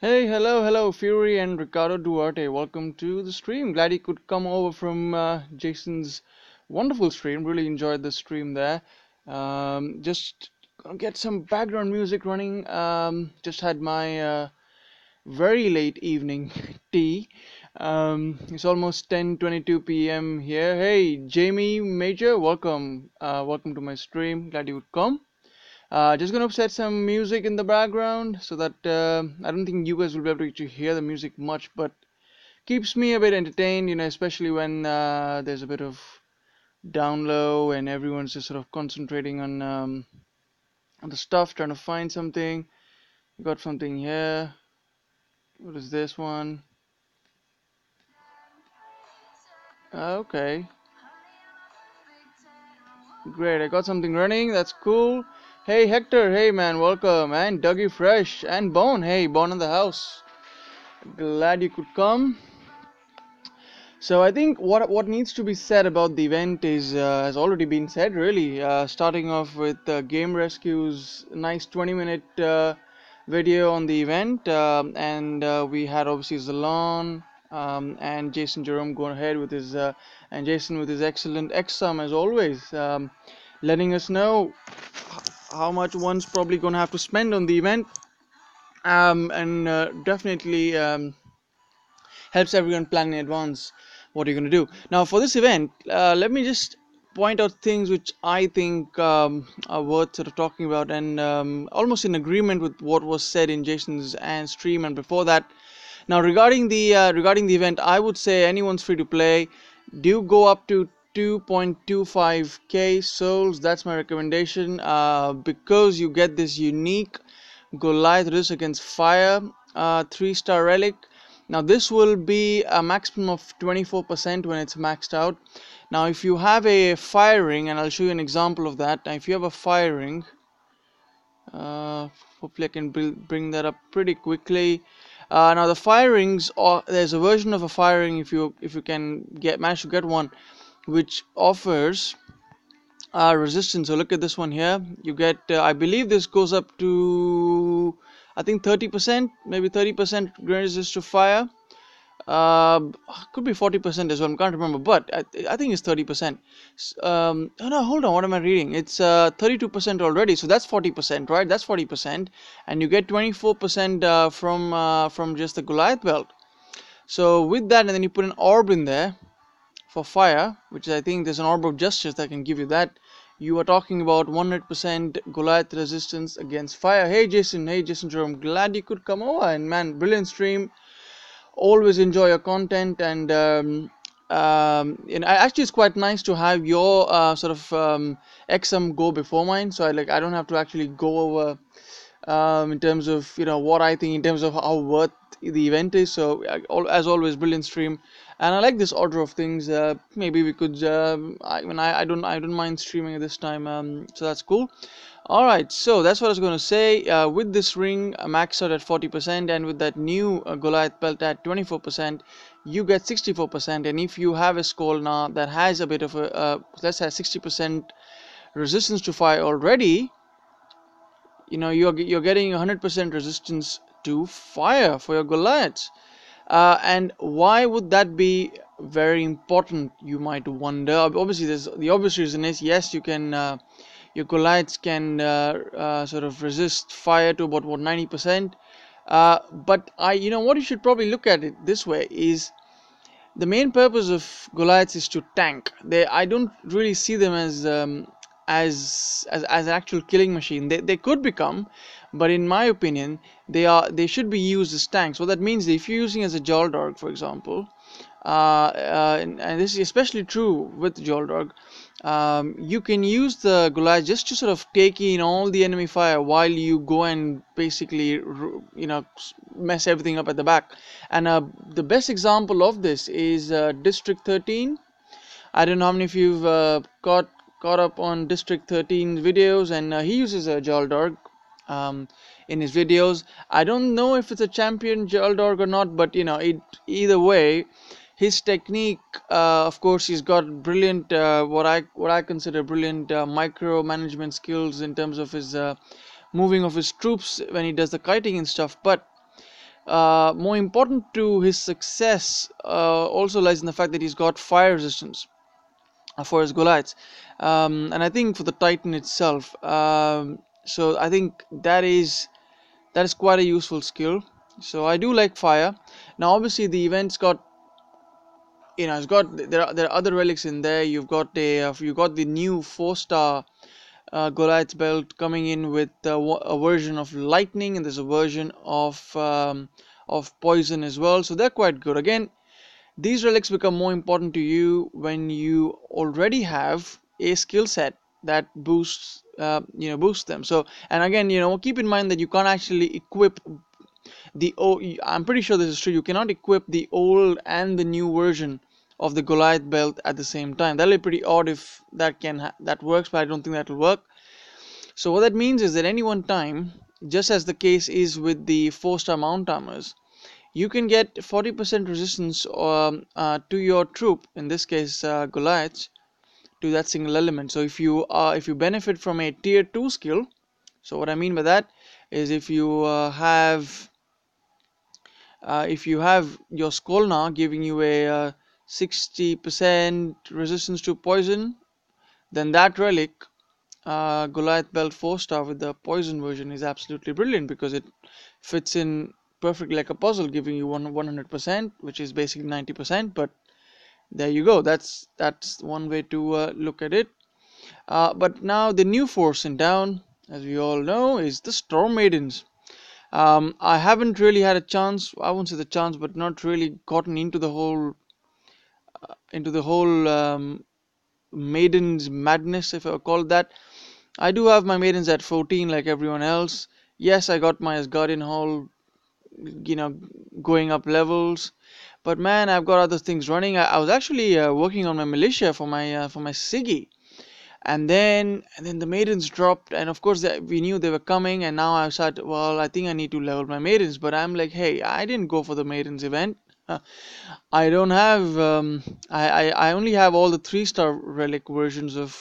Hey, hello, Fury and Ricardo Duarte. Welcome to the stream. Glad you could come over from Jason's wonderful stream. Really enjoyed the stream there. Just gonna get some background music running. Just had my very late evening tea. It's almost 10:22 p.m. here. Hey, Jamie Major, welcome. Welcome to my stream. Glad you would come. Just gonna set some music in the background so that I don't think you guys will be able to hear the music much, but keeps me a bit entertained, especially when there's a bit of down low and everyone's just sort of concentrating on the stuff, trying to find something. Got something here. What is this one? Okay, great. I got something running. That's cool. Hey Hector, hey man, welcome. And Dougie Fresh and Bone. Hey, Bone in the house. Glad you could come. So I think what needs to be said about the event is has already been said really. Starting off with Game Rescue's nice 20-minute video on the event, and we had obviously Zalon and Jason Jerome going ahead with his and Jason with his excellent XSum as always, letting us know how much one's probably going to have to spend on the event, and definitely. Helps everyone plan in advance what you're going to do. Now, for this event, let me just point out things which I think are worth sort of talking about, and almost in agreement with what was said in Jason's and stream and before that. Now, regarding the event, I would say anyone's free to play. Do go up to 2.25k souls. That's my recommendation, because you get this unique Goliath risk against fire 3-star relic. Now this will be a maximum of 24% when it's maxed out. Now if you have a fire ring, and I'll show you an example of that. Now if you have a fire ring, hopefully I can bring that up pretty quickly. Now the fire rings, there's a version of a fire ring, if you can manage to get one, which offers resistance. So look at this one here. You get, I believe this goes up to, I think 30%, maybe 30% resist to fire. Could be 40% as well. I can't remember, but I think it's 30%. Oh no, hold on. What am I reading? It's 32% already. So that's 40%, right? That's 40%, and you get 24% from just the Goliath belt. So with that, and then you put an orb in there for fire, which I think there's an orb of justice that can give you that. You are talking about 100% Goliath resistance against fire. Hey Jason Jerome, glad you could come over, and man, brilliant stream. Always enjoy your content, and actually it's quite nice to have your sort of XM go before mine, so I don't have to actually go over in terms of what I think in terms of how worth the event is. So as always, brilliant stream, and I like this order of things. Maybe we could I don't mind streaming at this time, so that's cool. Alright, so that's what I was going to say. With this ring maxed out at 40%, and with that new Goliath belt at 24%, you get 64%. And if you have a skull now that has a bit of a, let's say 60% resistance to fire already, you're getting 100% resistance to fire for your Goliaths. And why would that be very important, you might wonder? Obviously, the obvious reason is, yes, you can. Your Goliaths can sort of resist fire to about 90%. But what you should probably look at it this way is the main purpose of Goliaths is to tank. I don't really see them as an actual killing machine. They could become, but in my opinion, they should be used as tanks. What that means is, if you're using as a Jaldarg, for example, and this is especially true with Jaldarg, you can use the Goliath just to sort of take in all the enemy fire while you go and basically mess everything up at the back. And the best example of this is District 13. I don't know how many of you've caught up on District 13 videos, and he uses a Jaldarg in his videos. I don't know if it's a champion Jaldarg or not, but either way, his technique, of course, he's got brilliant, what I consider brilliant micromanagement skills in terms of his moving of his troops when he does the kiting and stuff. But more important to his success also lies in the fact that he's got fire resistance for his Goliaths, and I think for the Titan itself. So I think that is quite a useful skill. So I do like fire. Now, obviously, the event's got, it's got, there are other relics in there. You've got the new 4-star Goliath's belt coming in with a version of lightning, and there's a version of poison as well. So they're quite good. Again, these relics become more important to you when you already have a skill set that boosts them. So, and again, keep in mind that you can't actually equip I'm pretty sure this is true. You cannot equip the old and the new version of the Goliath belt at the same time. That'll be pretty odd if that works, but I don't think that'll work. So what that means is that any one time, just as the case is with the 4-star mount armors, you can get 40% resistance to your troop, in this case Goliaths, to that single element. So if you benefit from a tier 2 skill, so what I mean by that is if you have your Skolna giving you a 60% resistance to poison, then that relic, Goliath Belt 4-star with the poison version, is absolutely brilliant because it fits in perfectly like a puzzle, giving you 100%, which is basically 90%. But there you go. That's one way to look at it. But now the new force in town, as we all know, is the Storm Maidens. I haven't really had a chance. I won't say the chance, but not really gotten into the whole maidens madness, if I call it that. I do have my maidens at 14, like everyone else. Yes, I got my Asgardian Hall, you know, going up levels. But man, I've got other things running. I was actually working on my militia for my Siggy, and then the maidens dropped, and of course we knew they were coming, and now I said, well, I think I need to level my maidens, but I'm like, hey, I didn't go for the maidens event. I don't have I only have all the 3-star relic versions of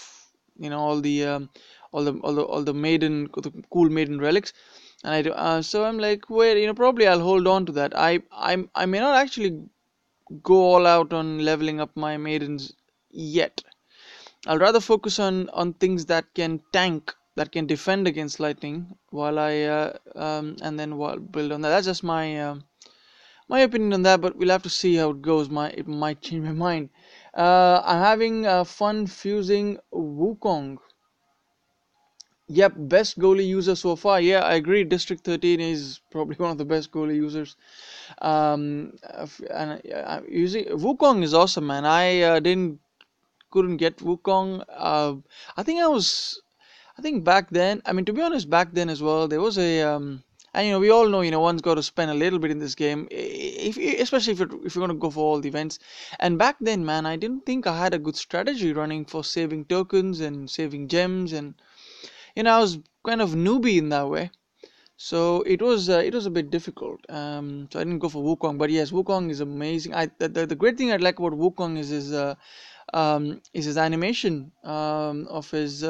all the maiden, the cool maiden relics, and so I'm like, wait, probably I'll hold on to that. I may not actually go all out on leveling up my maidens yet. I'll rather focus on things that can tank, that can defend against lightning, while I and then while build on that. That's just my opinion on that, but we'll have to see how it goes. It might change my mind. I'm having fun fusing Wukong. Yep, best goalie user so far. Yeah, I agree. District 13 is probably one of the best goalie users. And using Wukong is awesome, man. I didn't couldn't get Wukong. I think back then, I mean, to be honest, back then as well, there was and we all know, one's got to spend a little bit in this game, especially if you're going to go for all the events. And back then, man, I didn't think I had a good strategy running for saving tokens and saving gems, and I was kind of newbie in that way. So it was a bit difficult. So I didn't go for Wukong, but yes, Wukong is amazing. The great thing I like about Wukong is his animation, of his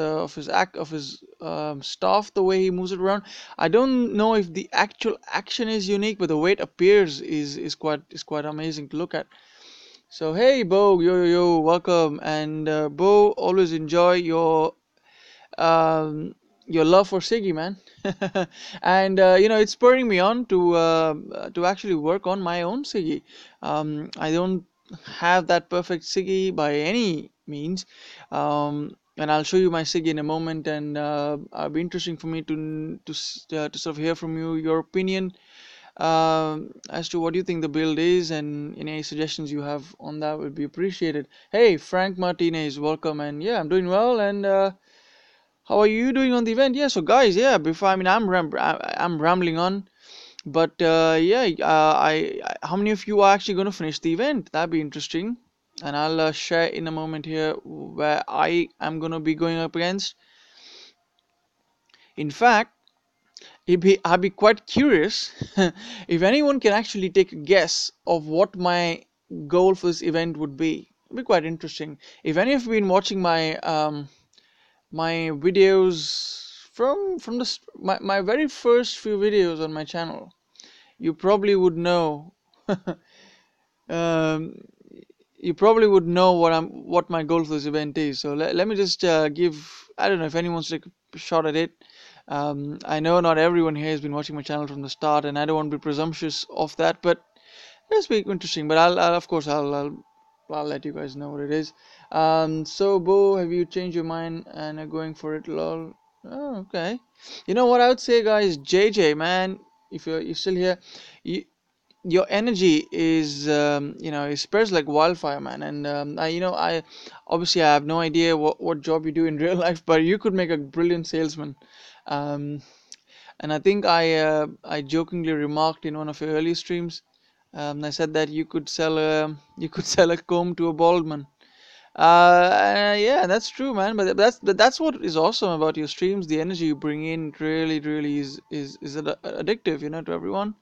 staff, the way he moves it around. I don't know if the actual action is unique, but the way it appears is quite amazing to look at. So hey, Bo, yo, welcome, and Bo, always enjoy your love for Siggy, man. And it's spurring me on to actually work on my own Siggy. I don't have that perfect Siggy by any means, and I'll show you my Siggy in a moment, and it'll be interesting for me to sort of hear from you your opinion as to what you think the build is, and any suggestions you have on that would be appreciated. Hey, Frank Martinez, welcome, and yeah, I'm doing well, and how are you doing on the event? Yeah, so guys, yeah, before, I mean, I'm rambling on, but yeah, how many of you are actually going to finish the event? That'd be interesting, and I'll share in a moment here where I am going to be going up against. In fact, I'd be quite curious if anyone can actually take a guess of what my goal for this event would be. It'd be quite interesting. If any of you have been watching my videos from my very first few videos on my channel, you probably would know. um, you probably would know what my goal for this event is. So let me just give. I don't know if anyone wants to take a shot at it. I know not everyone here has been watching my channel from the start, and I don't want to be presumptuous of that, but it's be interesting. But I'll of course I'll let you guys know what it is. So Bo, have you changed your mind and are going for it? Lol. Oh, okay. You know what I would say, guys? JJ, man, if you're still here, you, your energy is it spreads like wildfire, man. And I obviously I have no idea what job you do in real life, but you could make a brilliant salesman. um, and I think I jokingly remarked in one of your early streams. I said that you could sell a comb to a bald man. Yeah, that's true, man. But that's what is awesome about your streams. The energy you bring in really is addictive, to everyone.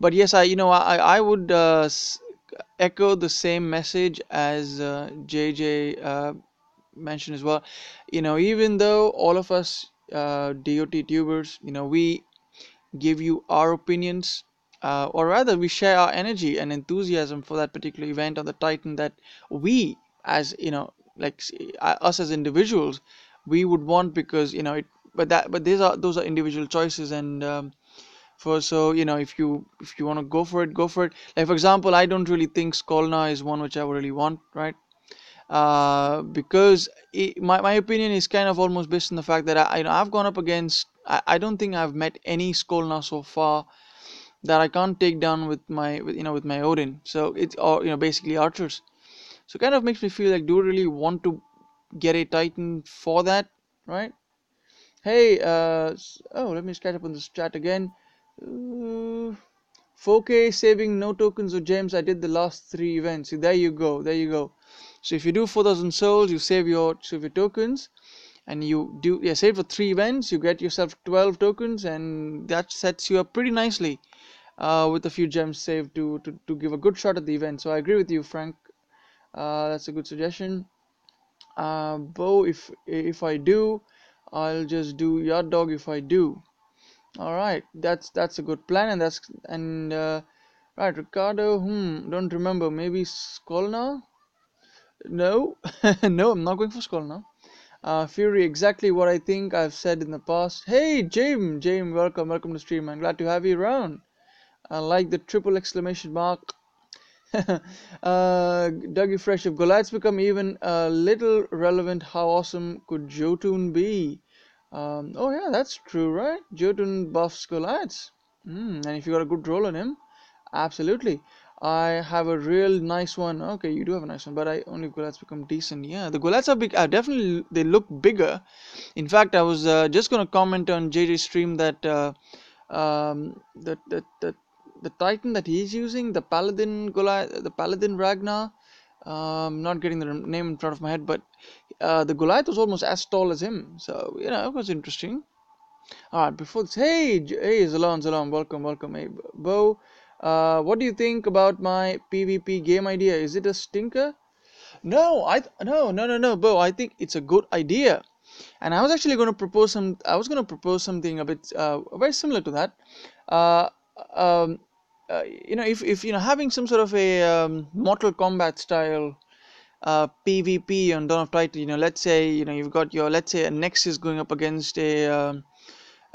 But yes, I would echo the same message as JJ mentioned as well. Even though all of us DOT tubers, we give you our opinions, or rather, we share our energy and enthusiasm for that particular event on the Titan that we, as like us as individuals, we would want, because it. But those are individual choices, and for so if you want to go for it, go for it. Like for example, I don't really think Skolna is one which I would really want, right? Because my opinion is kind of almost based on the fact that I've gone up against. I don't think I've met any Skolna so far that I can't take down with my Odin. So it's, or basically archers. So it kind of makes me feel like, do I really want to get a Titan for that, right? Hey, oh, let me just catch up on this chat again. 4K saving no tokens or gems. I did the last 3 events. So there you go. There you go. So if you do 4,000 souls, you save your tokens, and you do save for 3 events. You get yourself 12 tokens, and that sets you up pretty nicely with a few gems saved to give a good shot at the event. So I agree with you, Frank. That's a good suggestion. Bo, if I do, I'll just do Yard Dog if I do. All right, that's a good plan, and right, Ricardo. Don't remember. Maybe Skolna? No, no, I'm not going for Skolna. Fury, exactly what I think I've said in the past. Hey, James, welcome to stream, man. Glad to have you around. I like the triple exclamation mark. Dougie Fresh, if Goliaths become even a little relevant, how awesome could Jotun be? Oh yeah, that's true, right? Jotun buffs Goliaths. And if you got a good roll on him, absolutely. I have a real nice one. Okay, you do have a nice one, but I only Goliaths become decent. Yeah, the Goliaths are big. Definitely, they look bigger. In fact, I was just gonna comment on JJ's stream that the Titan that he's using, the Paladin Goliath, the Paladin Ragnar. Not getting the name in front of my head, but the Goliath was almost as tall as him. So it was interesting. All right, before this, hey, Zalon, welcome. Hey, Bo, what do you think about my PvP game idea? Is it a stinker? No, no, Bo. I think it's a good idea, and I was actually going to propose some. I was going to propose something a bit very similar to that. Uh, um, if having some sort of a Mortal Kombat style PvP on Dawn of Titan. Let's say you've got your, let's say, a Nexus going up against a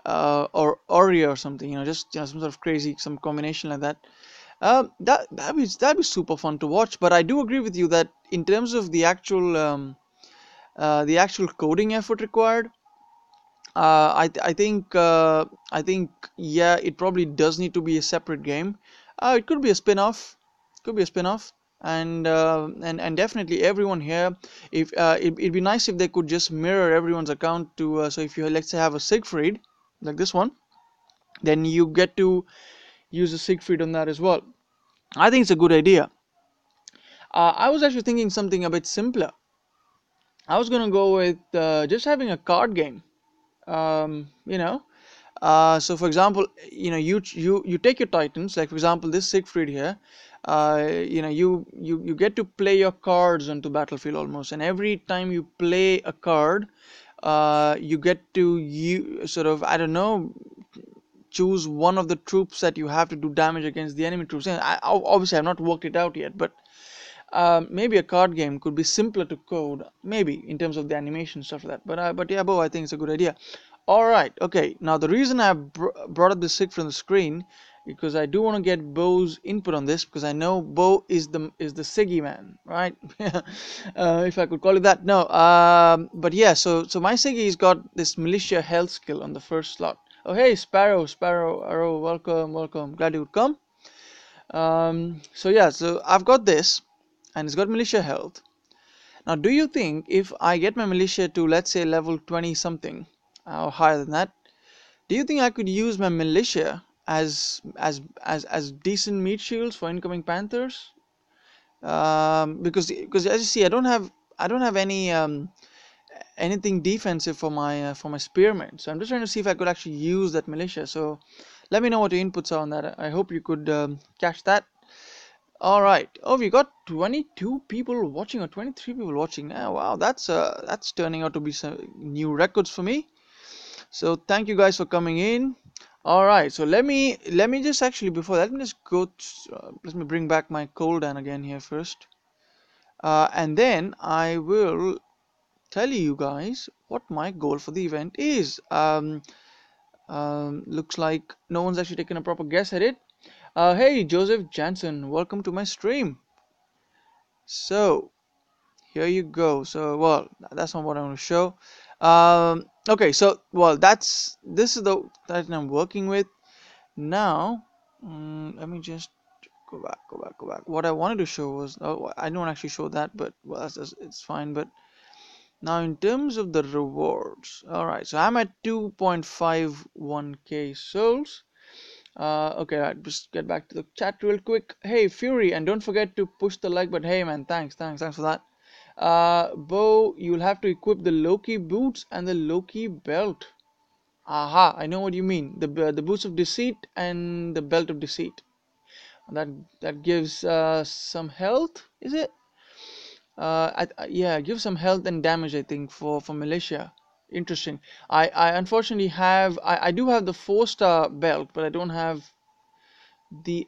or Ori or something. Just some sort of crazy, some combination like that. That'd be super fun to watch. But I do agree with you that in terms of the actual coding effort required, I think yeah, it probably does need to be a separate game. It could be a spin-off, and definitely everyone here. If it'd be nice if they could just mirror everyone's account to. So if you, let's say, have a Siegfried like this one, then you get to use a Siegfried on that as well. I think it's a good idea. I was actually thinking something a bit simpler. I was gonna go with just having a card game. Um, you know, so for example, you take your Titans, like for example this Siegfried here. You get to play your cards onto battlefield almost, and every time you play a card, you get to, you sort of, I don't know, choose one of the troops that you have to do damage against the enemy troops. And obviously I've not worked it out yet, but maybe a card game could be simpler to code, maybe in terms of the animation stuff like that. But yeah, Bo, I think it's a good idea. All right, okay. Now the reason I brought up the sig from the screen because I do want to get Bo's input on this because I know Bo is the Siggy man, right? If I could call it that. No, but yeah. So my Siggy's got this militia health skill on the first slot. Oh hey, Sparrow, Arrow, welcome. Glad you could come. So yeah, so I've got this, and it's got militia health. Now, do you think if I get my militia to, let's say, level 20 something or higher than that, do you think I could use my militia as decent meat shields for incoming panthers? Because as you see, I don't have anything defensive for my spearmen. So I'm just trying to see if I could actually use that militia. So let me know what your inputs are on that. I hope you could catch that. All right. Oh, we got 22 people watching or 23 people watching now. Wow, that's turning out to be some new records for me. So thank you guys for coming in. All right. So let me just actually before that, let me just let me bring back my Coldan again here first. And then I will tell you guys what my goal for the event is. Looks like no one's actually taken a proper guess at it. Hey, Joseph Jansen, welcome to my stream. So, here you go. So, well, that's not what I want to show. Okay, so, well, this is the Titan I'm working with. Now, let me just go back. What I wanted to show was, oh, I don't actually show that, but, well, it's fine. But now, in terms of the rewards, all right, so I'm at 2.51k souls. Okay, right, just get back to the chat real quick. Hey, Fury, and don't forget to push the like button. Hey, man, thanks for that. Bo, you'll have to equip the Loki boots and the Loki belt. Aha, I know what you mean. The boots of deceit and the belt of deceit. That that gives some health, is it? Yeah, give some health and damage, I think, for militia. Interesting. I unfortunately I do have the 4-star belt, but I don't have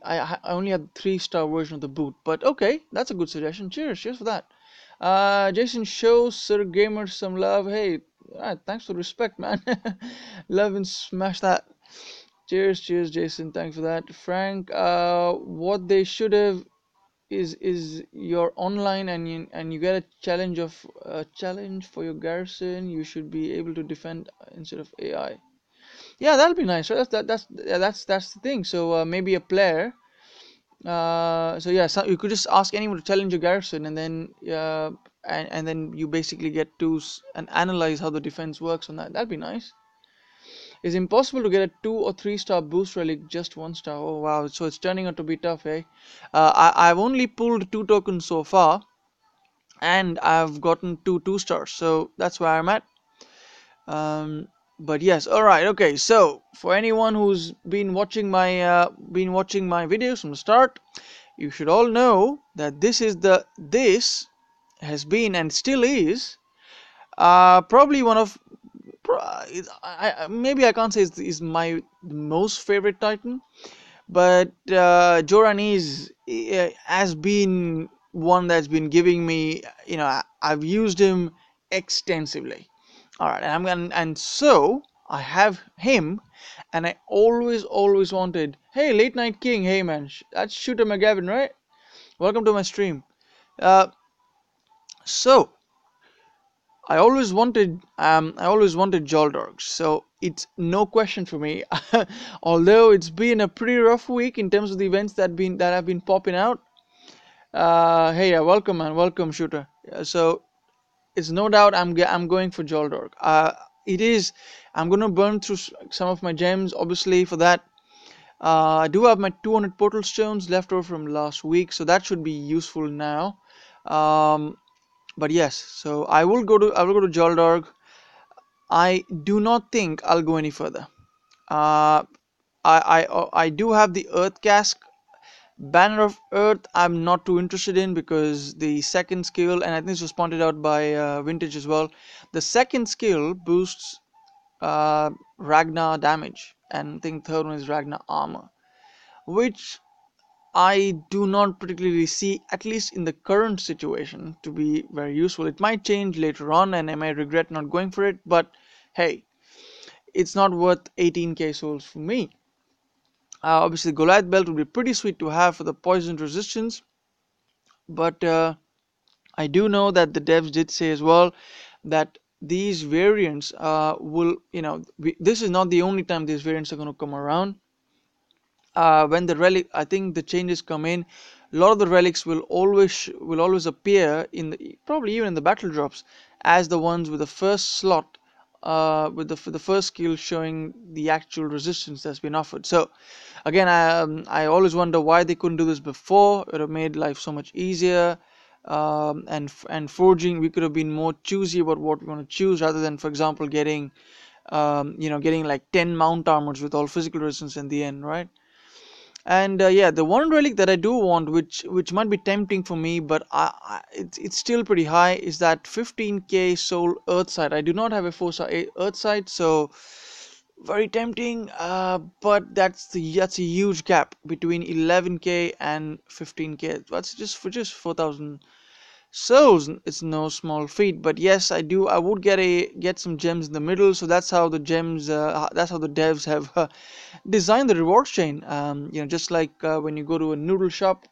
I only have the 3-star version of the boot. But okay, that's a good suggestion. Cheers for that. Jason, show Sir Gamer some love. Hey, thanks for the respect, man. Love and smash that. Cheers, Jason. Thanks for that. Frank, what they should have is your online and you get a challenge for your garrison. You should be able to defend instead of AI. Yeah, that'll be nice. Right? That's the thing. So maybe a player. So yeah, so you could just ask anyone to challenge your garrison, and then and then you basically get to and analyze how the defense works on that. That'd be nice. It's impossible to get a 2 or 3 star boost relic just 1 star. Oh wow, so it's turning out to be tough, eh? I've only pulled 2 tokens so far, and I've gotten 2 2 stars, so that's where I'm at. Um, but yes, all right, okay. So for anyone who's been watching my videos from the start, you should all know that this has been and still is probably one of maybe I can't say is my most favorite Titan, but Joran has been one that's been giving me, I've used him extensively. All right, and and so I have him, and I always wanted. Hey, late night king. Hey man, that's Shooter McGavin, right? Welcome to my stream. Uh, so I always wanted Jaldarg, so it's no question for me. Although it's been a pretty rough week in terms of the events that have been popping out. Hey, welcome man, welcome Shooter. So it's no doubt I'm going for Jaldarg. It is. I'm gonna burn through some of my gems, obviously for that. I do have my 200 portal stones left over from last week, so that should be useful now. Um, but yes, so I will go to Jaldarg. I do not think I'll go any further. Uh, I do have the Earth Cask. Banner of Earth I'm not too interested in because the second skill, and I think this was pointed out by Vintage as well, the second skill boosts Ragnar damage, and I think third one is Ragnar armor, which I do not particularly see, at least in the current situation, to be very useful. It might change later on, and I might regret not going for it, but hey, it's not worth 18k souls for me. Obviously, Goliath belt would be pretty sweet to have for the poison resistance, but I do know that the devs did say as well that these variants will, this is not the only time these variants are going to come around. When the relic, I think the changes come in, a lot of the relics will always appear in the, probably even in the battle drops, as the ones with the first slot, with the first skill showing the actual resistance that's been offered. So again, I always wonder why they couldn't do this before. It would have made life so much easier. And forging, we could have been more choosy about what we want to choose, rather than, for example, getting like 10 mount armors with all physical resistance in the end, right? And yeah, the one relic that I do want, which might be tempting for me, but it's still pretty high, is that 15k soul earth side. I do not have a 4-star earth side, so very tempting. But that's a huge gap between 11k and 15k. That's just 4,000 souls. It's no small feat. But yes, I would get some gems in the middle. So that's how the gems. That's how the devs have design the reward chain. Just like when you go to a noodle shop,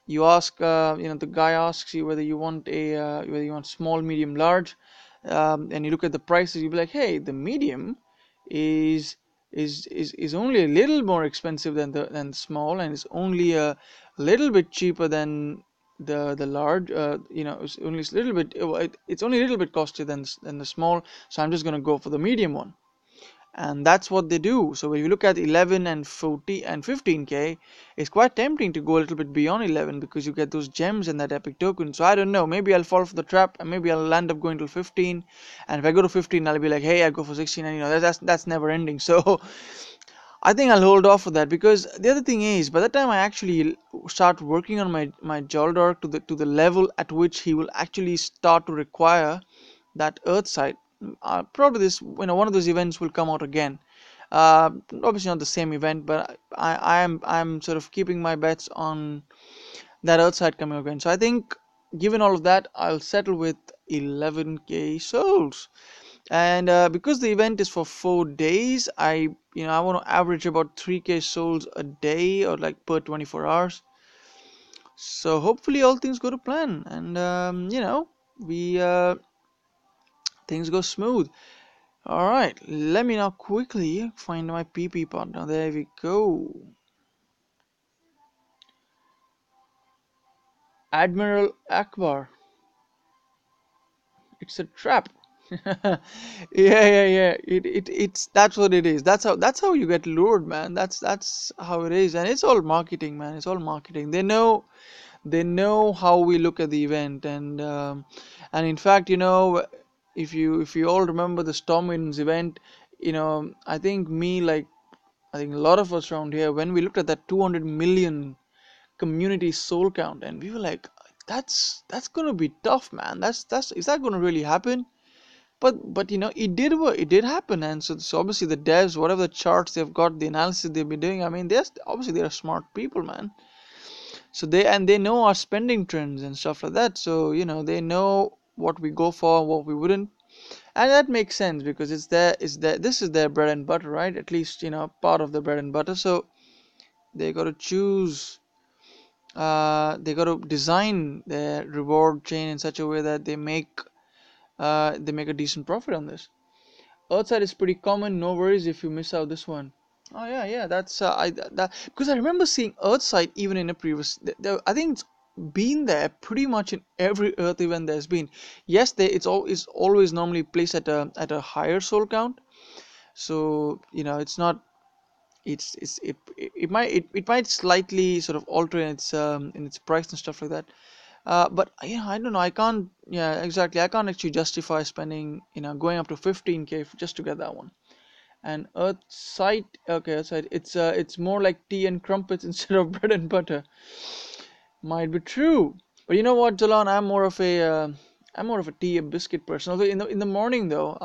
you ask, the guy asks you whether you want small, medium, large, and you look at the prices. You be like, hey, the medium is is only a little more expensive than the small, and it's only a little bit cheaper than the large. It's only a little bit. It's only a little bit costlier than the small. So I'm just gonna go for the medium one, and that's what they do. So when you look at 11 and 40 and 15k, it's quite tempting to go a little bit beyond 11, because you get those gems and that epic token. So I don't know, maybe I'll fall for the trap, and maybe I'll end up going to 15, and if I go to 15, I'll be like, hey, I go for 16, and that's never ending. So I think I'll hold off for that, because the other thing is, by the time I actually start working on my Jaldarg to the level at which he will actually start to require that Earth side, probably this one of those events will come out again. Obviously not the same event, but I'm sort of keeping my bets on that Earth side coming again. So I think, given all of that, I'll settle with 11k souls. And because the event is for 4 days, I want to average about 3k souls a day, or like per 24 hours. So hopefully all things go to plan, and we things go smooth. All right, let me now quickly find my PP partner. There we go. Admiral Akbar. It's a trap. Yeah, yeah, yeah. It's that's what it is. That's how you get lured, man. That's how it is, and it's all marketing, man. It's all marketing. They know how we look at the event, and in fact, if you all remember the Stormwinds event, I think a lot of us around here, when we looked at that 200 million community soul count, and we were like, that's gonna be tough, man. That's is that gonna really happen? But it did work. It did happen, and so obviously the devs, whatever the charts they've got, the analysis they've been doing. I mean, they're smart people, man. So they know our spending trends and stuff like that. So they know what we go for, what we wouldn't, and that makes sense, because this is their bread and butter, right? At least part of the bread and butter. So they got to choose. They got to design their reward chain in such a way that they make a decent profit on this. Earthside is pretty common. No worries if you miss out this one. Oh yeah, yeah. That's that because I remember seeing Earthside even in a previous. I think it's been there pretty much in every Earth event there's been. Yes, it's always normally placed at a higher soul count. So it's not. It might slightly sort of alter in its price and stuff like that. But I don't know. I can't. Yeah, exactly. I can't actually justify spending going up to 15k just to get that one. And Earth side, okay, Earth side. It's more like tea and crumpets instead of bread and butter. Might be true, but you know what, Jalan? I'm more of a tea and biscuit person. Although in the morning though,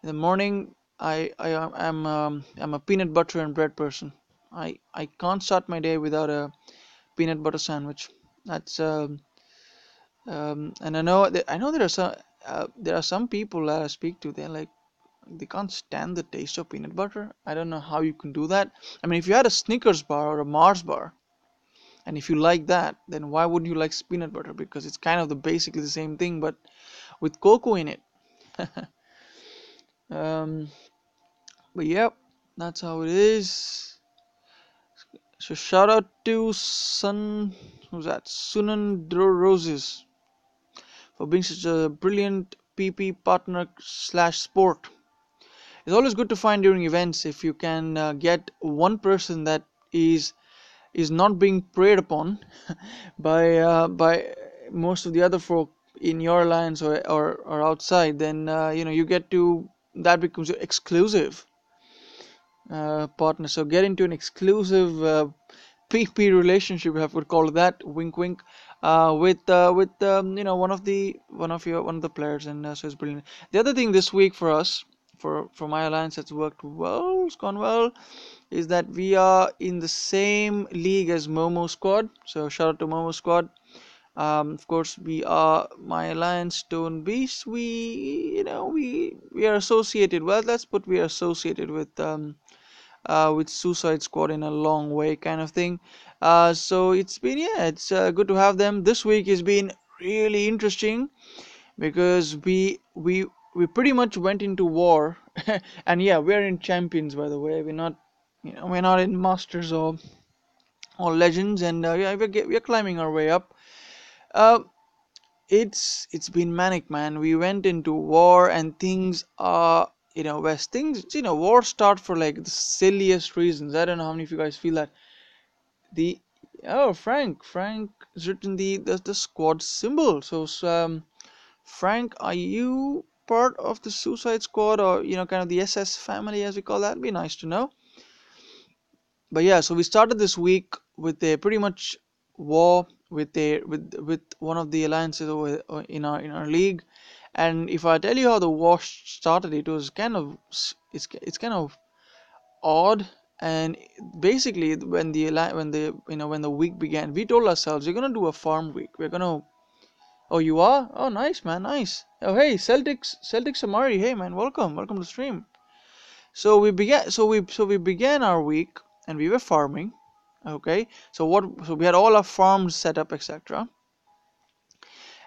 In the morning, I'm a peanut butter and bread person. I can't start my day without a peanut butter sandwich. That's and I know there are some people that I speak to. They're like they can't stand the taste of peanut butter. I don't know how you can do that. I mean, if you had a Snickers bar or a Mars bar, and if you like that, then why wouldn't you like peanut butter? Because it's kind of the basically the same thing, but with cocoa in it. um, but yep, that's how it is. So shout out to who's that? Sunan Roses for being such a brilliant PP partner slash sport. It's always good to find during events if you can get one person that is is not being preyed upon by most of the other folk in your alliance or outside. Then you get to that becomes your exclusive partner. So get into an exclusive PP relationship, if I would call it that, wink wink, with one of the players, and so it's brilliant. The other thing this week for us, for my alliance, that's worked well, it's gone well, is that we are in the same league as Momo Squad. So shout out to Momo Squad. Of course, we are my alliance Stone Beast. We are associated. Well, let's put we are associated with Suicide Squad in a long way, kind of thing. So it's been it's good to have them. This week has been really interesting because we pretty much went into war, and yeah, we're in champions by the way. We're not in masters or legends, and yeah, we're climbing our way up. Uh, it's been manic, man. We went into war, and things are where things war start for like the silliest reasons. I don't know how many of you guys feel that the oh Frank has written the squad symbol. So Frank, are you part of the Suicide Squad or kind of the SS family as we call that? It'd be nice to know. But yeah, so we started this week with a pretty much war with one of the alliances in our league, and if I tell you how the war started, it was kind of it's kind of odd. And basically, when the week began, we told ourselves we're gonna do a farm week. We're gonna Oh, you are? Oh, nice, man, nice. Oh, hey, Celtics Amari. Hey, man, welcome to the stream. So we began our week, and we were farming. Okay, so we had all our farms set up, etc.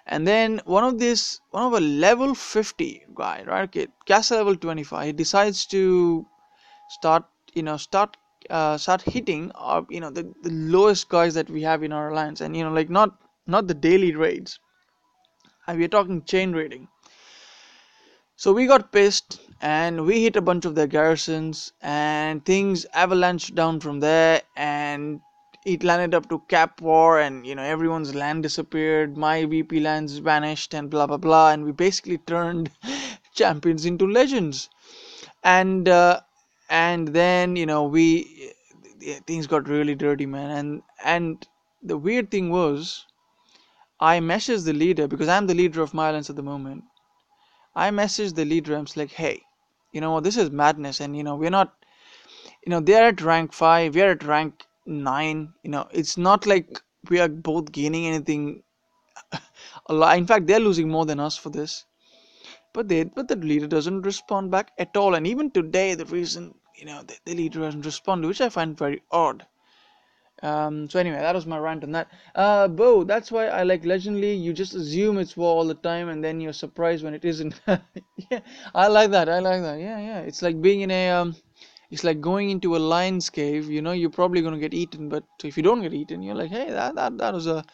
And then one of a level 50 guy, right? Okay, castle level 25. He decides to start, start hitting the lowest guys that we have in our alliance, and like not the daily raids. We are talking chain raiding. So we got pissed and we hit a bunch of their garrisons, and things avalanched down from there, and it landed up to Cap War, and everyone's land disappeared, my VP lands vanished, and blah blah blah, and we basically turned champions into legends. And then things got really dirty, man. And the weird thing was, I messaged the leader because I'm the leader of my islands at the moment. I messaged the leader. I'm like, hey, this is madness, and we're not, they're at rank 5, we're at rank 9. It's not like we are both gaining anything. A lot. In fact, they're losing more than us for this. But the leader doesn't respond back at all. And even today, the reason the leader hasn't responded, which I find very odd. So anyway, that was my rant on that. Bo, that's why I like Legendly. You just assume it's war all the time, and then you're surprised when it isn't. Yeah, I like that. I like that. Yeah, yeah. It's like being in it's like going into a lion's cave. You're probably gonna get eaten, but if you don't get eaten, you're like, hey, that was a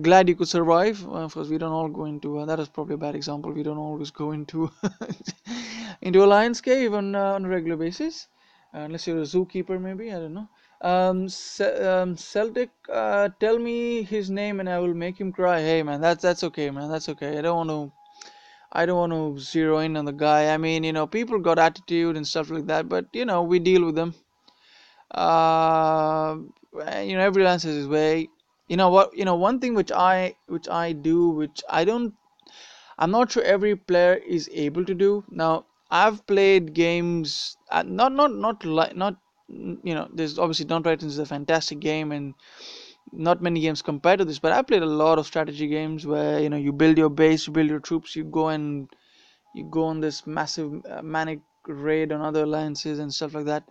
glad you could survive. Of course, we don't all go into that is probably a bad example. We don't always go into into a lion's cave on a regular basis, unless you're a zookeeper, maybe. I don't know. Celtic, tell me his name and I will make him cry. Hey, man, that's okay, man. That's okay. I don't want to zero in on the guy. I mean, people got attitude and stuff like that, but we deal with them. Uh, every lance has his way. You know what? One thing which I do, which I'm not sure every player is able to do. Now, I've played games, not like not there's obviously Dawn Titans is a fantastic game, and not many games compared to this, but I played a lot of strategy games where you build your base, you build your troops, you go on this massive manic raid on other alliances and stuff like that.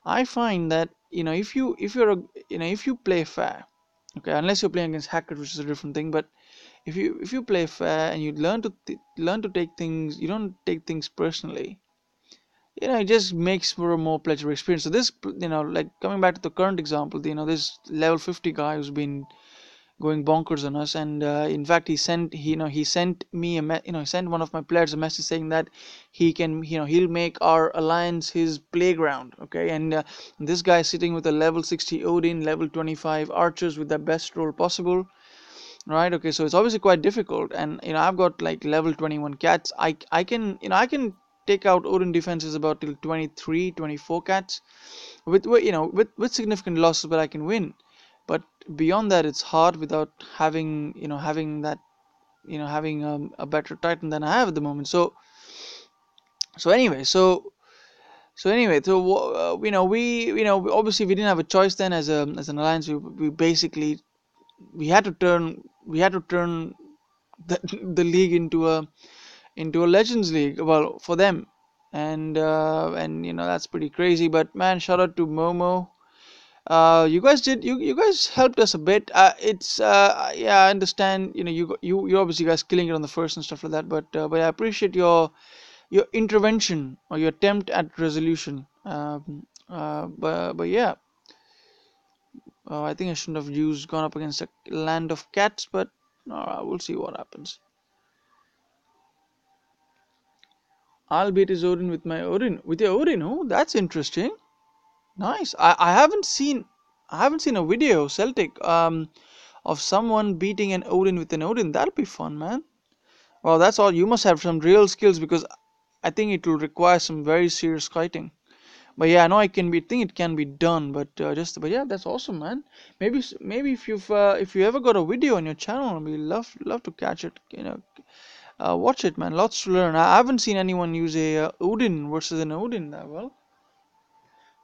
I find that if you play fair, okay, unless you're playing against hackers, which is a different thing, but if you play fair and you learn to take things, you don't take things personally. It just makes for a more pleasurable experience. So this, like coming back to the current example, this level 50 guy who's been going bonkers on us, and in fact he sent me he sent one of my players a message saying that he can, he'll make our alliance his playground, okay, and this guy is sitting with a level 60 Odin, level 25 archers with the best roll possible, right? Okay, so it's obviously quite difficult, and I've got like level 21 cats. I can, I can take out Odin defenses about till 23, 24 cats with significant losses, but I can win. But beyond that, it's hard without having that, having a better Titan than I have at the moment. So anyway, obviously we didn't have a choice then as an alliance. We basically we had to turn the, the league into a Legends League, well, for them, and that's pretty crazy. But man, shout out to Momo. You guys helped us a bit. It's yeah, I understand. You obviously guys killing it on the first and stuff like that. But I appreciate your intervention or your attempt at resolution. But yeah, I think I shouldn't have gone up against a land of cats. But we'll see what happens. I'll beat his Odin with my Odin. With your Odin, oh, that's interesting. Nice. I haven't seen a video, Celtic, of someone beating an Odin with an Odin. That'll be fun, man. Well, that's all. You must have some real skills because I think it will require some very serious fighting. But yeah, I know think it can be done. But yeah, that's awesome, man. Maybe if you ever got a video on your channel, we love to catch it. Watch it, man. Lots to learn. I haven't seen anyone use a Odin versus an Odin that well.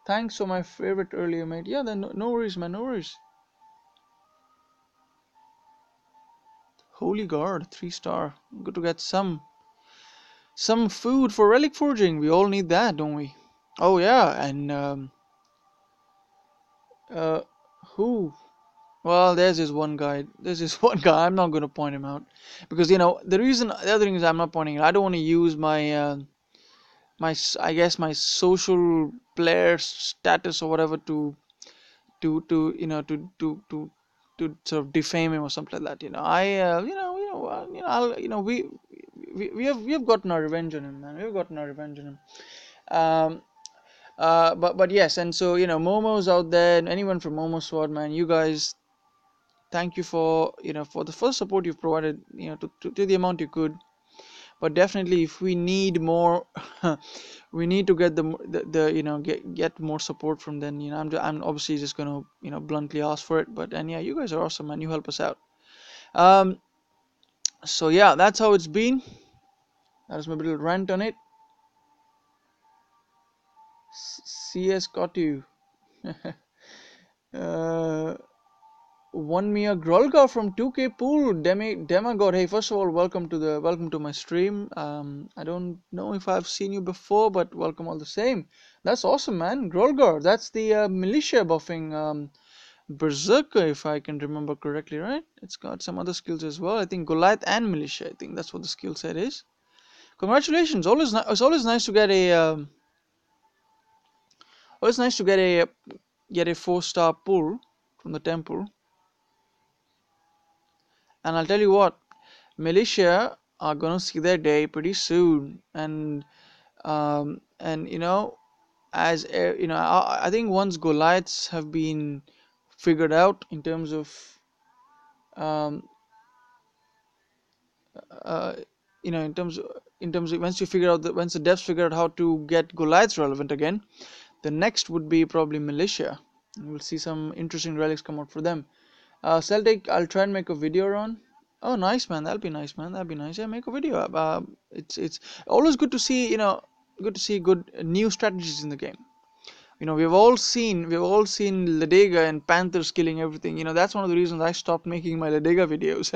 Thanks for my favorite earlier, mate. Yeah, then no worries, man. No worries. Holy Guard, 3 star. Good to get some food for relic forging. We all need that, don't we? Oh yeah, and uh, who? Well, there's this one guy. There's this one guy. I'm not gonna point him out because the other thing is I'm not pointing it. I don't want to use I guess my social player status or whatever to to sort of defame him or something like that. I I'll, we have gotten our revenge on him, man. We've gotten our revenge on him. Um, but yes, and so Momo's out there, and anyone from Momo Sword, man, you guys, thank you for for the first support you've provided, to the amount you could. But definitely, if we need more, we need to get the get more support from them. I'm obviously just gonna bluntly ask for it. But and yeah, you guys are awesome, man. You help us out. Um, so yeah, that's how it's been. That was my little rant on it. CS got you. uh, Won me a Grolga from 2K Pool. Demagod. Hey, first of all, welcome to my stream. I don't know if I've seen you before, but welcome all the same. That's awesome, man. Grolgar. That's the militia buffing Berserker, if I can remember correctly, right? It's got some other skills as well. I think Goliath and militia. I think that's what the skill set is. Congratulations. It's always nice to get a always nice to get a 4-star pull from the temple. And I'll tell you what, militia are gonna see their day pretty soon, and as I think once Goliaths have been figured out in terms of um, uh, in terms of once the devs figure out how to get Goliaths relevant again, the next would be probably militia. We'll see some interesting relics come out for them. Celtic, I'll try and make a video on. Oh, nice, man. That'll be nice, man. That'll be nice. Yeah, make a video. It's always good to see. good to see good new strategies in the game. We've all seen Ladega and Panthers killing everything. That's one of the reasons I stopped making my Ladega videos.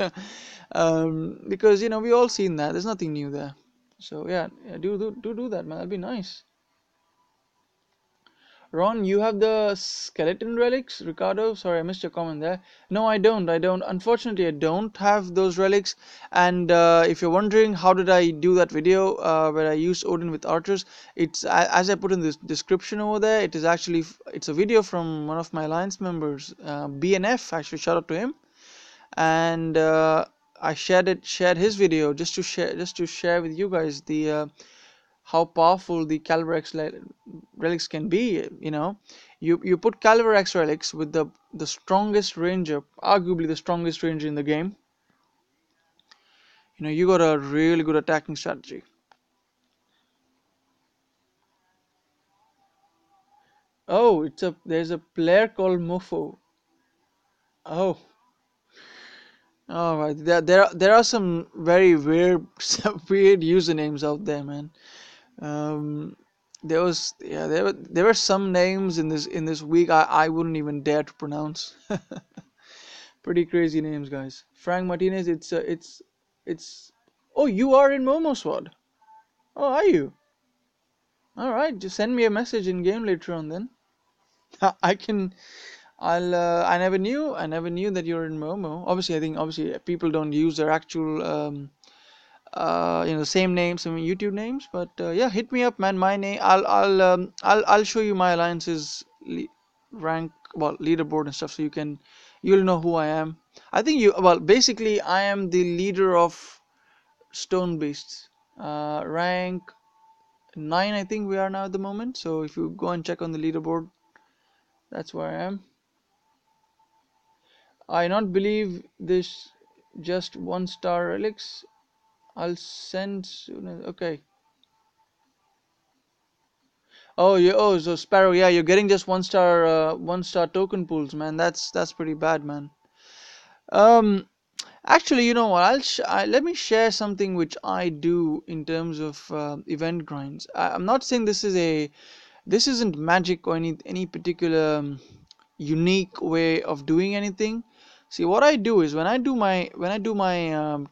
Because we all seen that. There's nothing new there. So yeah, yeah, do that, man. That'd be nice. Ron, you have the skeleton relics, Ricardo. Sorry, I missed your comment there. No, I don't. I don't. Unfortunately, I don't have those relics. And if you're wondering how did I do that video where I used Odin with archers, as I put in the description over there. It is actually it's a video from one of my alliance members, BNF. Actually, shout out to him. And I shared his video just to share with you guys the how powerful the Calvarex relics can be. You put Calvarex relics with the strongest ranger, arguably the strongest ranger in the game. You got a really good attacking strategy. Oh, there's a player called Mofo. Oh, all right. There are some very weird some weird usernames out there, man. Um, there were some names in this week I wouldn't even dare to pronounce. Pretty crazy names, guys. Frank Martinez. It's. Oh, you are in Momo Squad. Oh, are you? All right. Just send me a message in game later on then. I can. I'll. I never knew that you're in Momo. Obviously, I think obviously people don't use their actual same names, I mean YouTube names. But yeah, hit me up, man. My name. I'll show you my alliances rank, well, leaderboard and stuff, so you'll know who I am. I think well, basically I am the leader of Stone Beasts. Rank 9, I think we are now at the moment. So if you go and check on the leaderboard, that's where I am. I not believe this just 1-star relics. I'll send soon okay. Oh, yeah. Oh, so Sparrow, yeah, you're getting just 1-star token pools, man. That's pretty bad, man. Um, Actually, you know what? Let me share something which I do in terms of event grinds. I'm not saying this isn't magic or any particular unique way of doing anything. See, what I do is when I do my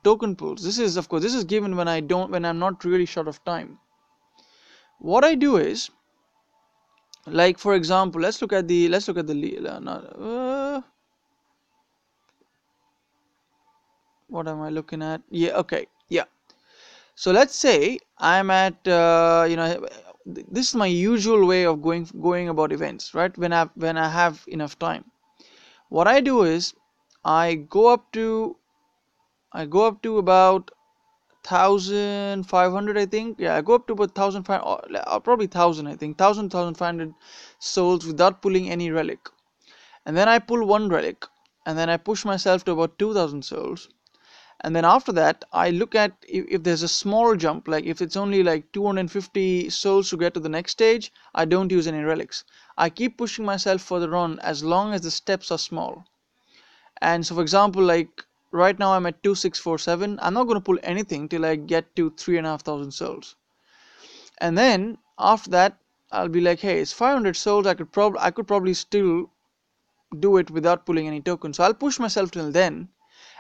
token pools. This is given when I'm not really short of time. What I do is, like, for example, what am I looking at? Yeah, okay, yeah. So let's say I'm at this is my usual way of going about events, right? When I have enough time, what I do is I go up to I go up to about 1,500, I think. Yeah, I go up to about 1,500, probably 1,000, I think, 1,500 souls without pulling any relic. And then I pull one relic, and then I push myself to about 2,000 souls. And then after that, I look at if there's a small jump, like if it's only like 250 souls to get to the next stage, I don't use any relics. I keep pushing myself further on as long as the steps are small. And so, for example, like right now I'm at 2647. I'm not going to pull anything till I get to 3,500 souls. And then after that, I'll be like, hey, it's 500 souls. I could probably still do it without pulling any tokens. So I'll push myself till then,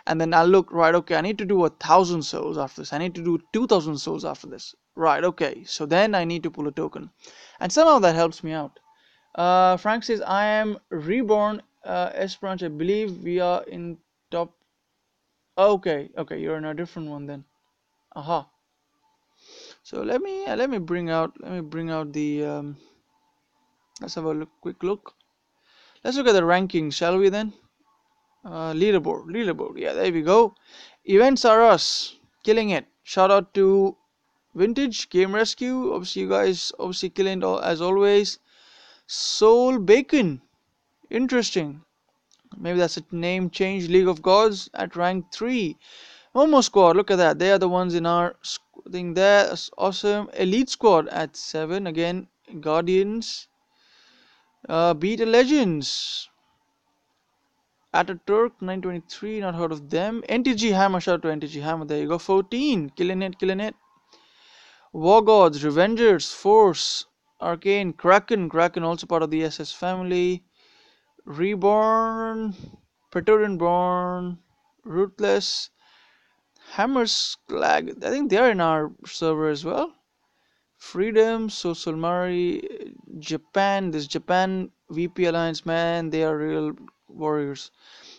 and then I'll look, right, okay, I need to do 1,000 souls after this. I need to do 2,000 souls after this. Right, okay. So then I need to pull a token, and somehow that helps me out. Frank says I am reborn. Esperance, I believe we are in top. Okay, okay, you're in a different one then. Aha. So let me bring out the. Let's have a quick look. Let's look at the rankings, shall we then? Leaderboard. Yeah, there we go. Events are us, killing it. Shout out to Vintage Game Rescue. Obviously, you guys obviously killing it as always. Soul Bacon, interesting. Maybe that's a name change. League of Gods at rank 3. Momo Squad, look at that. They are the ones in our thing there. That's awesome. Elite Squad at 7. Again, Guardians. Beta Legends. Ataturk 923, not heard of them. NTG Hammer, shout out to NTG Hammer. There you go. 14. Killing it. War Gods, Revengers, Force, Arcane, Kraken also part of the SS family, Reborn, Praetorian Born, Ruthless, Hammer's Flag. I think they are in our server as well. Freedom, Sosulmari, Japan. This Japan VP Alliance, man, they are real warriors.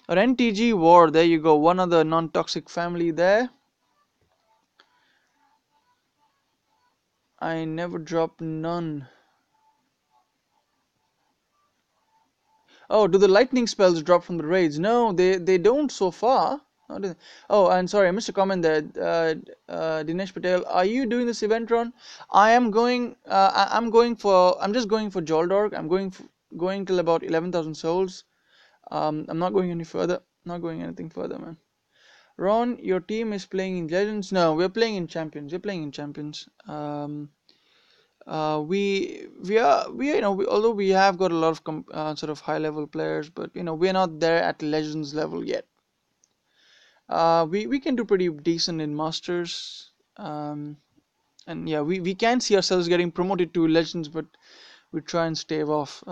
Or NTG War, there you go. One other non-toxic family there. I never dropped none. Oh, do the lightning spells drop from the raids? No, they don't so far. Oh, and sorry, I missed a comment there. Dinesh Patel, are you doing this event run? I am going. I'm going for. I'm just going for Jaldarg. I'm going till about 11,000 souls. I'm not going any further. Not going anything further, man. Ron, your team is playing in Legends. No, we're playing in Champions. We're playing in Champions. Although we have got a lot of sort of high level players, but we're not there at Legends level yet. We can do pretty decent in Masters, and yeah, we can see ourselves getting promoted to Legends, but we try and stave off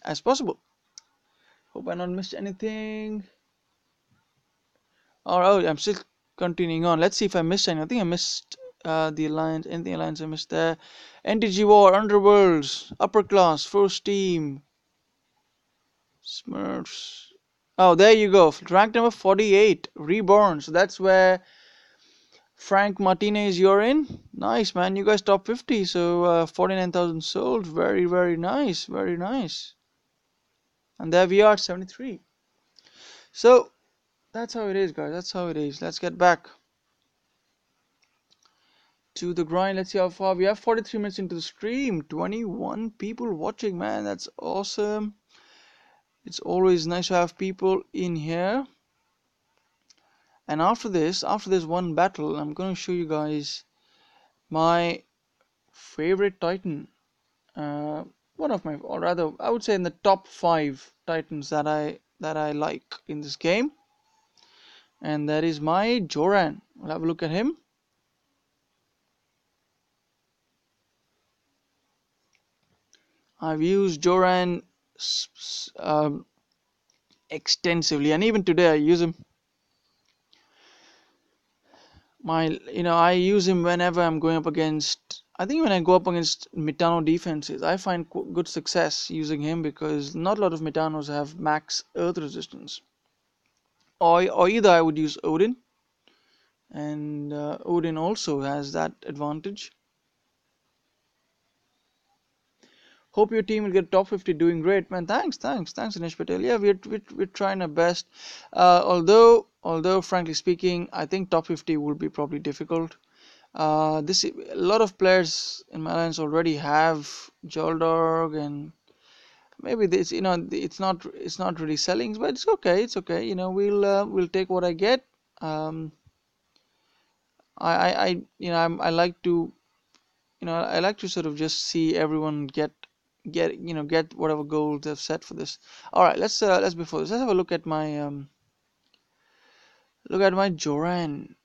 as possible. Hope I not missed anything. Oh, I'm still continuing on. Let's see if I missed anything. I think I missed the Alliance. Anything Alliance I missed there? NTG War, Underworlds, Upper Class, First Team, Smurfs. Oh, there you go. Rank number 48, Reborn. So that's where Frank Martinez, you're in. Nice, man. You guys top 50. So 49,000 sold. Very, very nice. Very nice. And there we are, 73. So that's how it is, guys. That's how it is. Let's get back to the grind. Let's see how far we have. 43 minutes into the stream. 21 people watching, man. That's awesome. It's always nice to have people in here. And after this one battle, I'm going to show you guys my favorite Titan. One of my, or rather, I would say in the top 5 Titans that I like in this game. And that is my Joran. We'll have a look at him. I've used Joran extensively, and even today I use him. I use him whenever I'm going up against. I think when I go up against Mitano defenses, I find good success using him because not a lot of Mitanos have max earth resistance. Or either I would use Odin, and Odin also has that advantage. Hope your team will get top 50. Doing great, man. Thanks, Dinesh Patel. Yeah, we're trying our best. Although frankly speaking, I think top 50 would be probably difficult. This A lot of players in my alliance already have Jaldarg, and maybe this it's not really selling, but it's okay. It's okay. We'll take what I get. I like to sort of just see everyone get whatever goals they've set for this. All right, let's before this, let's have a look at my Joran.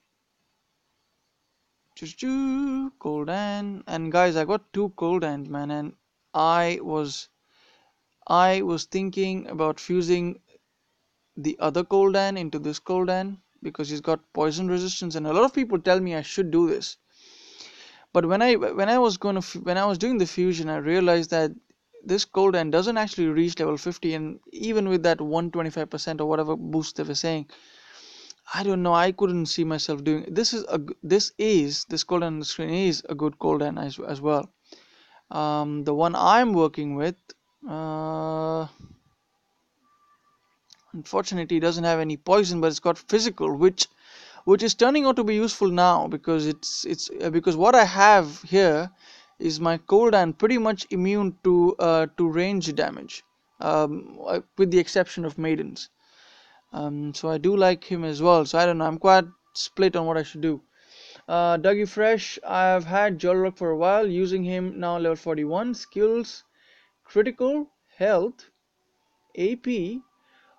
Golden, and guys, I got 2 Golden, man, and I was thinking about fusing the other Golden into this Golden because he's got poison resistance, and a lot of people tell me I should do this. But when I was doing the fusion, I realized that this Golden doesn't actually reach level 50, and even with that 125% or whatever boost they were saying, I don't know. I couldn't see myself doing this. This Golden on the screen is a good Golden as well. The one I'm working with, uh, unfortunately, doesn't have any poison, but it's got physical, which is turning out to be useful now because because what I have here is my Golden pretty much immune to range damage, with the exception of maidens. So I do like him as well. So I don't know. I'm quite split on what I should do. Dougie Fresh, I've had Jaldarg for a while, using him now level 41. Skills, critical, health, AP.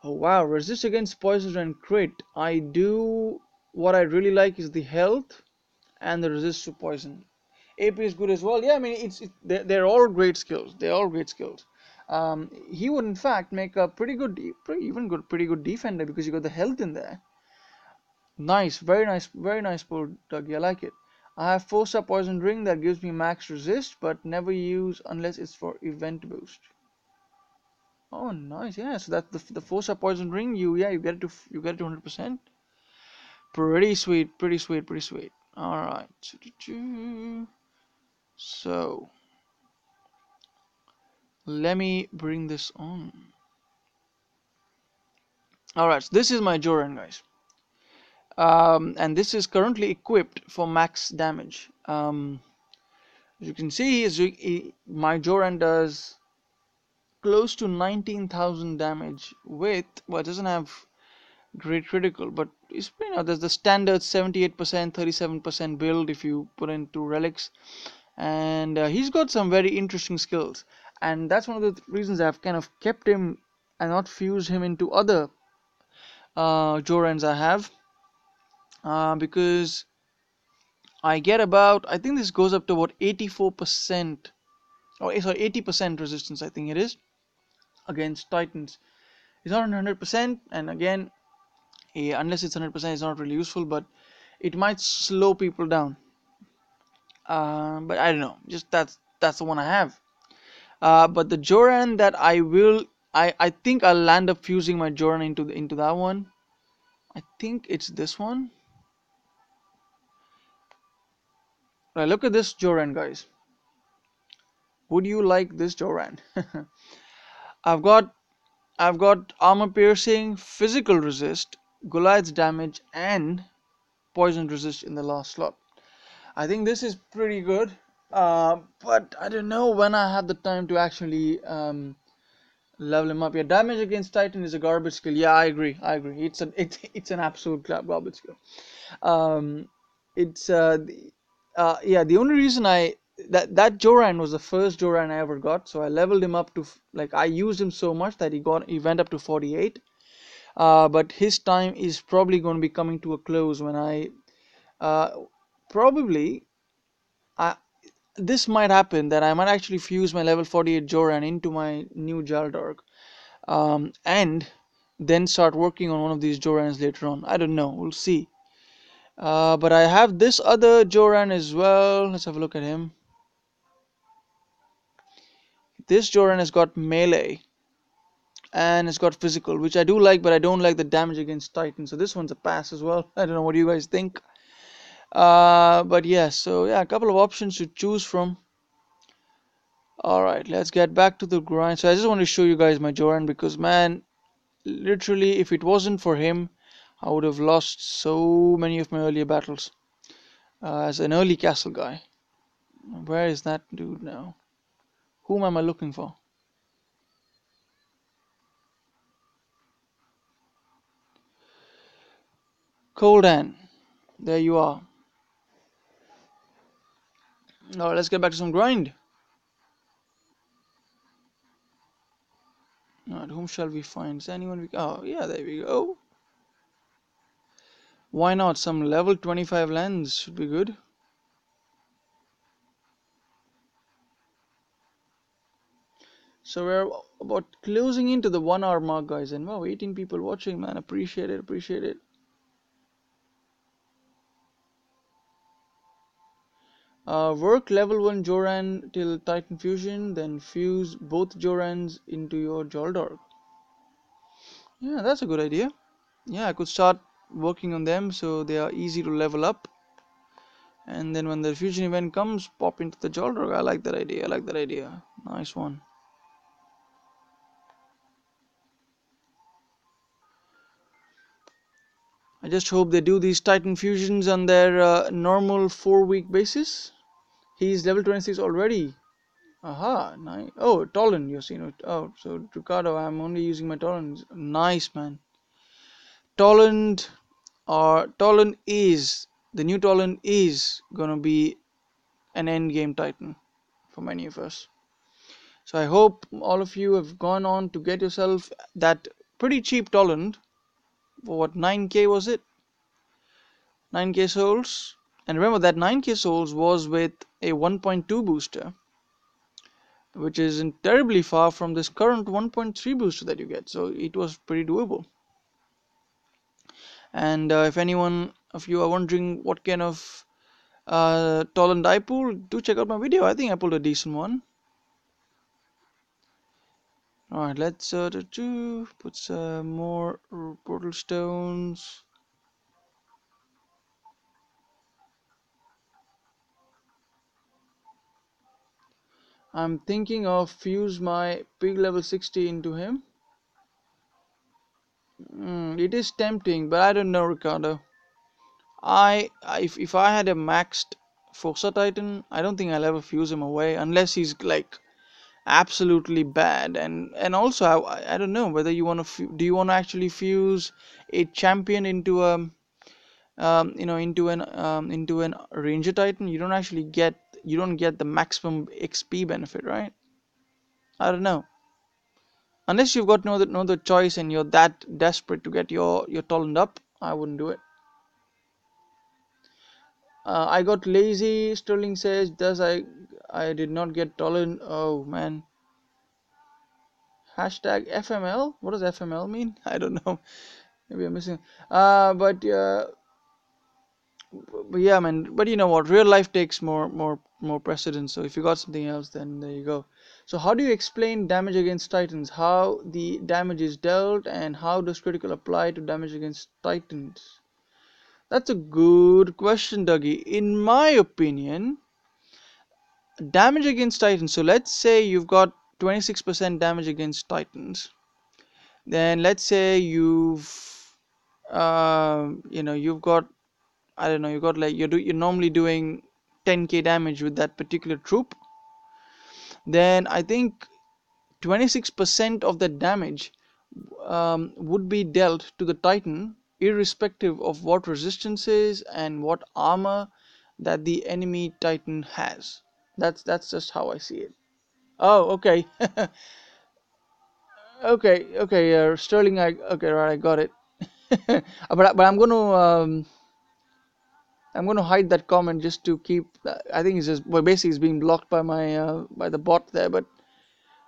Oh wow, resist against poison and crit. What I really like is the health and the resist to poison. AP is good as well. Yeah, I mean they're all great skills. They're all great skills. He would in fact make a pretty good defender because you got the health in there. Nice, very nice pull, Dougie. I like it. I have 4-star poison ring that gives me max resist, but never use unless it's for event boost. Oh, nice. Yeah, so that's the 4-star poison ring. You get it to 100%. Pretty sweet, pretty sweet, pretty sweet. All right. So let me bring this on. All right. So this is my Joran, guys. And this is currently equipped for max damage. As you can see, my Joran does close to 19,000 damage with, well, it doesn't have great critical, but it's, there's the standard 78%, 37% build if you put into relics, and he's got some very interesting skills, and that's one of the reasons I've kind of kept him and not fused him into other Jorans I have, because I get about, I think this goes up to about 84%, or sorry, 80% resistance, I think it is, against Titans. It's not 100%, and again, unless it's 100%, it's not really useful, but it might slow people down. But I don't know, just that's the one I have. But the Joran that I think I'll land up fusing my Joran into that one. I think it's this one. Right, look at this Joran, guys. Would you like this Joran? I've got I've got armor piercing, physical resist, Goliath's damage, and poison resist in the last slot. I think this is pretty good, but I don't know when I have the time to actually level him up. Yeah, damage against Titan is a garbage skill. Yeah, I agree. I agree. It's an absolute garbage skill. Um, it's yeah. The only reason that Joran was the first Joran I ever got, so I leveled him up to like I used him so much that he went up to 48. But his time is probably going to be coming to a close when I uh, probably I this might happen that I might actually fuse my level 48 Joran into my new Jaldarg, and then start working on one of these Jorans later on. I don't know, we'll see. But I have this other Joran as well. Let's have a look at him. This Joran has got melee and it's got physical, which I do like, but I don't like the damage against Titan. So this one's a pass as well. I don't know what you guys think. But yeah, so yeah, a couple of options to choose from. Alright, let's get back to the grind. So I just want to show you guys my Joran because man, literally if it wasn't for him, I would have lost so many of my earlier battles as an early castle guy. Where is that dude now? Whom am I looking for? Coldan. There you are. Now let's get back to some grind. Alright, whom shall we find? Is anyone we... Oh, yeah, there we go. Why not? Some level 25 lands should be good. So we're about closing into the 1 hour mark, guys. And wow, 18 people watching, man. Appreciate it, appreciate it. Work level 1 Joran till Titan Fusion, then fuse both Jorans into your Jaldarg. Yeah, that's a good idea. Yeah, I could start working on them so they are easy to level up. And then when the fusion event comes, pop into the Jaldarg. I like that idea. I like that idea. Nice one. I just hope they do these Titan fusions on their normal 4 week basis. He's level 26 already. Aha, nice. Oh, Toland, you've seen it. Oh, so Ricardo, I'm only using my Toland. Nice, man. Toland, or Toland is, the new Toland is gonna be an end game Titan for many of us. So I hope all of you have gone on to get yourself that pretty cheap Toland. For what, 9k was it? 9k souls. And remember that 9k souls was with a 1.2 booster, which isn't terribly far from this current 1.3 booster that you get. So it was pretty doable. And if anyone of you are wondering what kind of talent I pulled, do check out my video. I think I pulled a decent one. Alright, let's put some more portal stones. I'm thinking of fuse my pig level 60 into him. It is tempting, but I don't know, Ricardo. If I had a maxed Forza Titan, I don't think I'll ever fuse him away unless he's like absolutely bad. And also I don't know whether you want to do you want to actually fuse a champion into into an Ranger Titan. You don't get the maximum XP benefit, right? I don't know. Unless you've got no other choice and you're that desperate to get your talent up, I wouldn't do it. I got lazy. Sterling says, "Does I did not get talent." Oh man. Hashtag FML. What does FML mean? I don't know. Maybe I'm missing. But yeah, man. But you know what? Real life takes more precedence. So if you got something else, then there you go. So how do you explain damage against Titans? How the damage is dealt, and how does critical apply to damage against Titans? That's a good question, Dougie. In my opinion, damage against Titans. So let's say you've got 26% damage against Titans. Then let's say you've got, I don't know, you've got like you're normally doing 10k damage with that particular troop. Then I think 26% of that damage would be dealt to the Titan, irrespective of what resistances and what armor that the enemy Titan has. That's just how I see it. Oh, okay. Okay, Sterling. Okay, right, I got it. But I'm gonna hide that comment just to keep. I think it's just well, basically it's being blocked by my by the bot there. But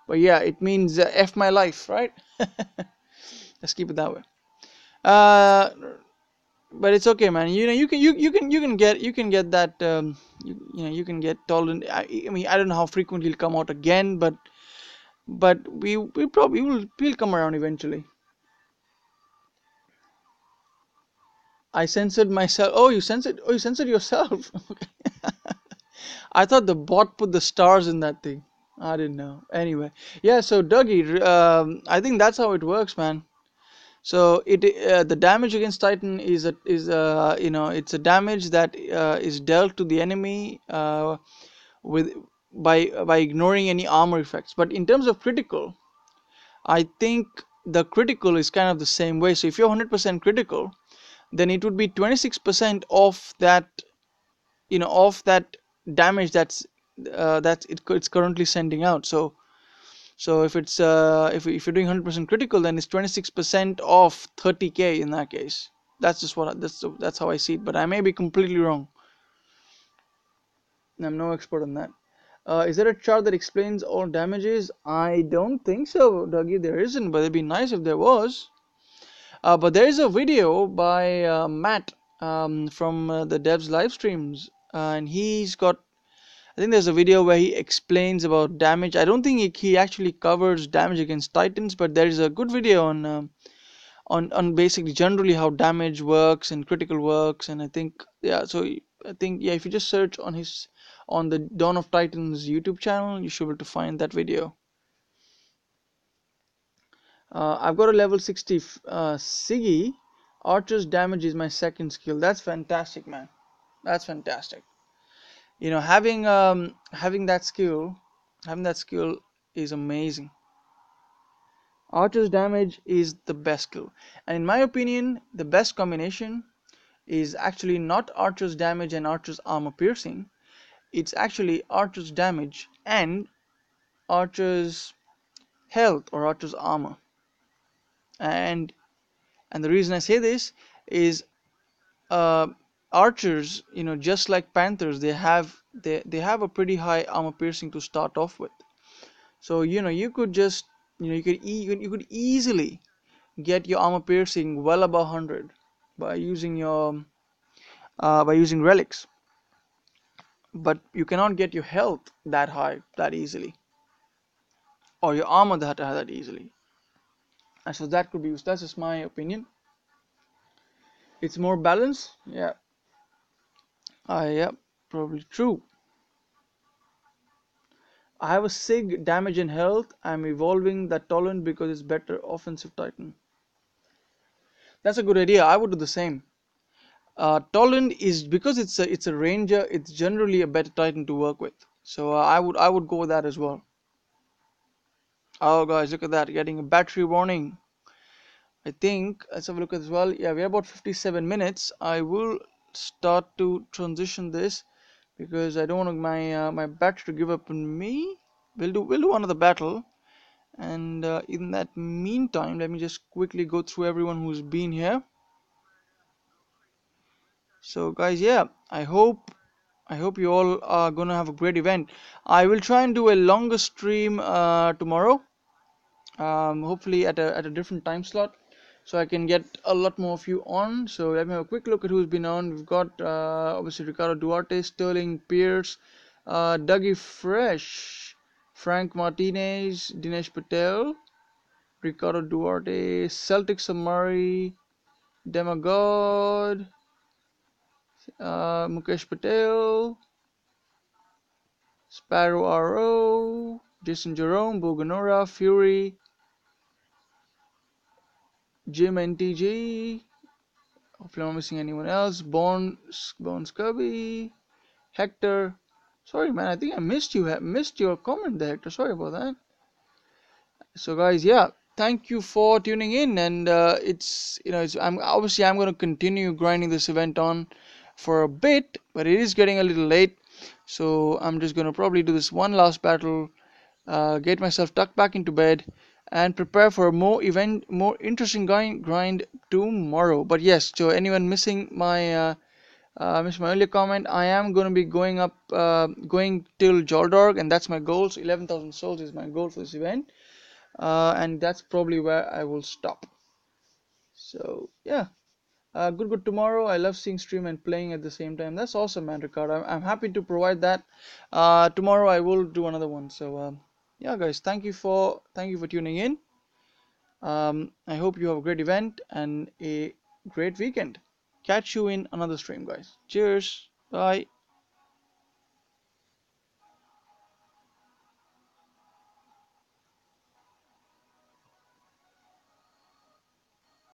yeah, it means f my life, right? Let's keep it that way. Uh, but it's okay, man. You know, you can get that. You can get tolerant. I mean, I don't know how frequently it'll come out again, but we probably will come around eventually. I censored myself. Oh, you censored. Oh, you censored yourself. Okay. I thought the bot put the stars in that thing. I didn't know. Anyway, yeah. So Dougie, I think that's how it works, man. So the damage against Titan it's a damage that is dealt to the enemy with by ignoring any armor effects. But in terms of critical, I think the critical is kind of the same way. So if you're 100% critical, then it would be 26% of that of that damage it's currently sending out. So if it's if you're doing 100% critical, then it's 26% of 30k in that case. That's just that's how I see it, but I may be completely wrong. I'm no expert on that. Is there a chart that explains all damages? I don't think so, Dougie. There isn't, but it'd be nice if there was. But there is a video by Matt from the devs live streams, and he's got. I think there's a video where he explains about damage. I don't think he actually covers damage against Titans, but there is a good video on basically generally how damage works and critical works. And I think yeah, so I think yeah, if you just search on the Dawn of Titans YouTube channel, you should be able to find that video. I've got a level 60 Siggy. Archer's damage is my second skill. That's fantastic, man. That's fantastic. You know, having that skill is amazing. Archer's damage is the best skill, and in my opinion, the best combination is actually not Archer's damage and Archer's armor piercing. It's actually Archer's damage and Archer's health or Archer's armor. And the reason I say this is archers, just like panthers, they have a pretty high armor piercing to start off with. So you could just you could easily get your armor piercing well above 100 by using relics, but you cannot get your health that high that easily, or your armor that easily. And so that could be used. That's just my opinion. It's more balanced. Yeah. Yeah, probably true. I have a sig damage and health. I'm evolving that tolerant because it's better offensive titan. That's a good idea. I would do the same. Toland is because it's a ranger. It's generally a better titan to work with. So I would go with that as well. Oh guys, look at that! Getting a battery warning. I think let's have a look as well. Yeah, we're about 57 minutes. I will start to transition this because I don't want my battery to give up on me. We'll do another battle, and in that meantime, let me just quickly go through everyone who's been here. So guys, yeah, I hope you all are gonna have a great event. I will try and do a longer stream tomorrow, hopefully at a different time slot, so I can get a lot more of you on. So let me have a quick look at who's been on. We've got obviously Ricardo Duarte, Sterling Pierce, Dougie Fresh, Frank Martinez, Dinesh Patel, Ricardo Duarte, Celtic Samari, Demagod, Mukesh Patel, Sparrow RO, Jason Jerome, Boganora, Fury, Jim NTG. Hopefully I'm not missing anyone else. Bone Scubby, Hector. Sorry man, I think I missed your comment there, Hector. Sorry about that. So guys, yeah, thank you for tuning in, and I'm gonna continue grinding this event on for a bit, but it is getting a little late, so I'm just gonna probably do this one last battle, get myself tucked back into bed, and prepare for a more interesting grind tomorrow. But yes, so anyone missed my earlier comment, I am going to be going till Jaldarg, and that's my goal. So 11,000 souls is my goal for this event, and that's probably where I will stop. So yeah, good tomorrow. I love seeing stream and playing at the same time. That's awesome, man, Ricardo. I'm happy to provide that. Tomorrow I will do another one. So yeah, guys, thank you for tuning in. I hope you have a great event and a great weekend. Catch you in another stream, guys. Cheers. Bye.